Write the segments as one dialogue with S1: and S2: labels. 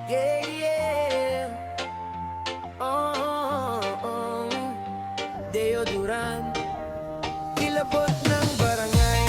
S1: Yeah, yeah. Oh, oh, oh. Deodorant, kilabot ng barangay.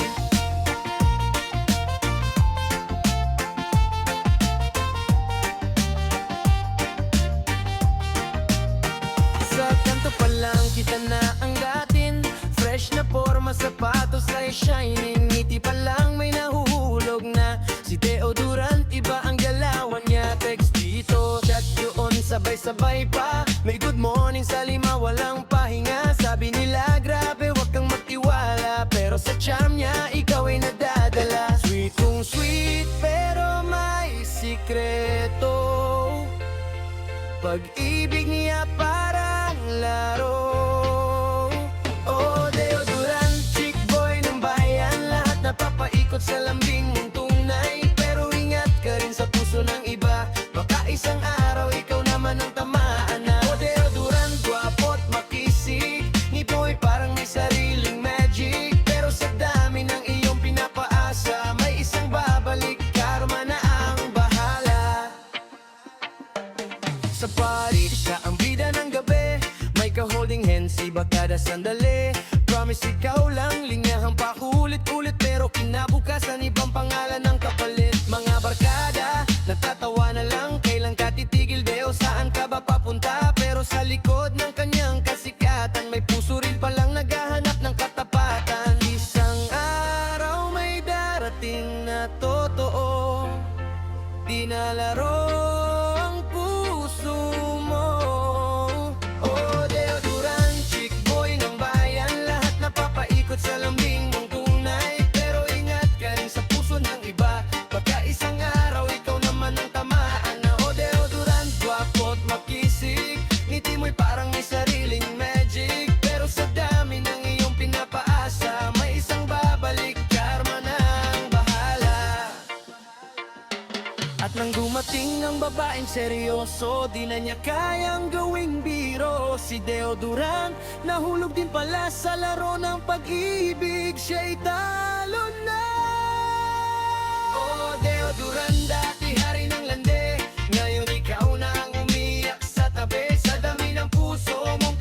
S1: Sa kanto pa lang kita na ang gatin. Fresh na forma, sapatos ay shining. Ngiti pa lang may nahuhulog na. Si Deodorant, iba ang galawan niya. Text dito, chat doon, sabay-sabay pa. May good morning sa 5, walang pahinga. Sabi nila, grabe, wag kang magtiwala. Pero sa charm niya, ikaw ay nadadala. Sweet kung sweet, pero may sikreto. Pag-ibig niya parang laro. Oh, Deodorant, chick boy ng bayan. Lahat napapaikot sa lambing mong tunay. Pero ingat ka rin sa puso ng iba. Baka isang araw ikaw naman ang tamaan na. Oh, Deodorant, gwapo't makisig. Ni boy parang may sariling magic. Pero sa dami ng iyong pinapaasa, may isang babalik, karma na ang bahala. Sa party, siya ang bida ng gabi. May ka-holding hands, iba kada sandali. Promise ikaw lang, linyahang paulit-ulit. Pero kinabukasan, ibang pangalan ng kapalit. Mga barkada, natatawa na lang. Kailan ka titigil, Deo, saan ka ba papunta? Pero sa likod ng kanyang kasikatan, may puso rin palang naghahanap ng katapatan. Isang araw may darating na totoo. Di na laro ang puso mo. Oh, Deodorant, chick boy ng bayan. Lahat napapaikot sa lambing mong tunay. Pero ingat ka rin sa puso ng iba. Baka isang araw ikaw naman ang tamaan na. Oh, Deodorant, gwapo't makisig. Ngiti mo'y parang may sariling magic. Pero sa dami ng iyong pinapaasa, may isang babalik, karma na ang bahala. At nang dumating ang babaeng seryoso, di na niya kayang gawing biro. Si Deodorant, nahulog din pala sa laro ng pag-ibig. Siya'y talo na. Oh, Deodorant, dati hari ng lande. Ngayon ikaw na ang umiyak sa tabi. Sa dami ng puso mong